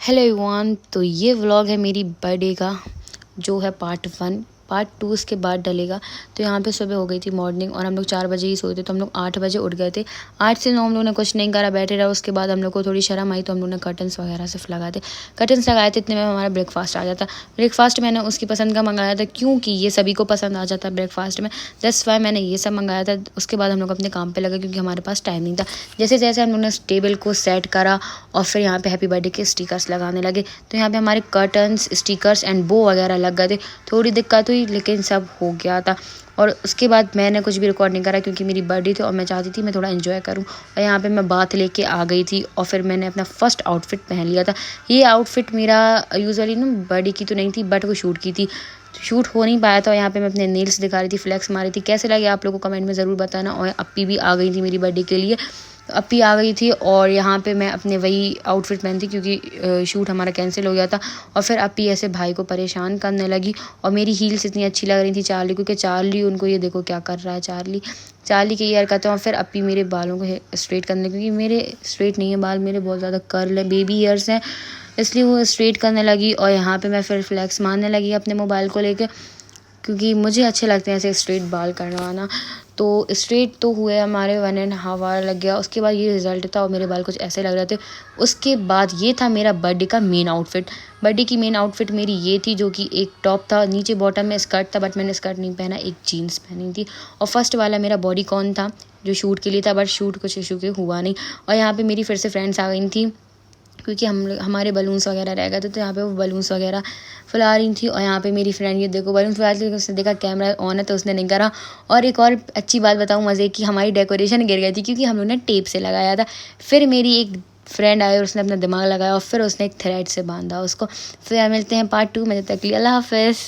Hello everyone, तो ये vlog है मेरी बर्थडे का जो है पार्ट 1। पार्ट 2 उसके बाद डलेगा। तो यहाँ पे सुबह हो गई थी मॉर्निंग और हम लोग 4 बजे ही सोए थे, तो हम लोग 8 बजे उठ गए थे। 8 से 9 हम लोगों ने कुछ नहीं करा, बैठे रहा। उसके बाद हम लोग को थोड़ी शर्म आई तो हम लोग ने कर्टन्स वगैरह सिर्फ लगाए थे। कर्टन्स लगाए थे, इतने में हमारा ब्रेकफास्ट आ जाता। ब्रेकफास्ट मैंने उसकी पसंद का मंगाया था क्योंकि ये सभी को पसंद आ जाता है ब्रेकफास्ट में। दैट्स वाई मैंने ये सब मंगाया था। उसके बाद हम लोग अपने काम पे लगे क्योंकि हमारे पास टाइम नहीं था। जैसे जैसे हम लोग ने टेबल को सेट करा और फिर यहाँ पे हैप्पी बर्थडे के स्टिकर्स लगाने लगे, तो यहाँ पे हमारे कर्टन्स, स्टिकर्स एंड बो वगैरह लग गए थे। थोड़ी दिक्कत हुई लेकिन सब हो गया था। और उसके बाद मैंने कुछ भी रिकॉर्ड नहीं करा क्योंकि मेरी बर्थडे थी और मैं चाहती थी मैं थोड़ा एंजॉय करूं। और यहाँ पे मैं बात लेके आ गई थी और फिर मैंने अपना फर्स्ट आउटफिट पहन लिया था। ये आउटफिट मेरा यूजुअली ना बर्थडे की तो नहीं थी, बट वो शूट की थी। शूट हो नहीं पाया था। यहाँ पे मैं अपने नेल्स दिखा रही थी, फ्लेक्स मारी थी। कैसे लगे आप लोगों को कमेंट में ज़रूर बताना। और अप्पी भी आ गई थी मेरी बर्थडे के लिए। अप्पी आ गई थी और यहाँ पे मैं अपने वही आउटफिट पहनती क्योंकि शूट हमारा कैंसिल हो गया था। और फिर अप्पी ऐसे भाई को परेशान करने लगी और मेरी हील्स इतनी अच्छी लग रही थी चार्ली, क्योंकि चार्ली उनको ये देखो क्या कर रहा है। चार्ली की ईयर करते हैं। और फिर अप्पी मेरे बालों को स्ट्रेट करने, क्योंकि मेरे स्ट्रेट नहीं है बाल, मेरे बहुत ज़्यादा कर्ल है, बेबी ईयर्स हैं, इसलिए वो स्ट्रेट करने लगी। और यहाँ पे मैं फिर फ्लैक्स मारने लगी अपने मोबाइल को लेकर, क्योंकि मुझे अच्छे लगते हैं ऐसे स्ट्रेट बाल करवाना। तो स्ट्रेट तो हुए हमारे 1.5 आवर लग गया। उसके बाद ये रिज़ल्ट था और मेरे बाल कुछ ऐसे लग रहे थे। उसके बाद ये था मेरा बर्थडे का मेन आउटफिट। बर्थडे की मेन आउटफिट मेरी ये थी, जो कि एक टॉप था, नीचे बॉटम में स्कर्ट था, बट मैंने स्कर्ट नहीं पहना, एक जीन्स पहनी थी। और फर्स्ट वाला मेरा बॉडीकॉन था जो शूट के लिए था, बट शूट कुछ इशू के हुआ नहीं। और यहाँ पे मेरी फिर से फ्रेंड्स आ गई थी क्योंकि हमारे बलून्स वगैरह रह गए थे, तो यहाँ पे वो बलून्स वगैरह फुला रही थी। और यहाँ पे मेरी फ्रेंड ये देखो बलून्स फुला रही थी, उसने देखा कैमरा ऑन है तो उसने नहीं करा। और एक और अच्छी बात बताऊँ मज़े की, हमारी डेकोरेशन गिर गई थी क्योंकि हम लोग ने टेप से लगाया था। फिर मेरी एक फ्रेंड आई और उसने अपना दिमाग लगाया और फिर उसने एक थ्रेड से बांधा उसको। फिर मिलते हैं पार्ट 2 में, तब तक के लिए अल्लाह हाफ़िज़।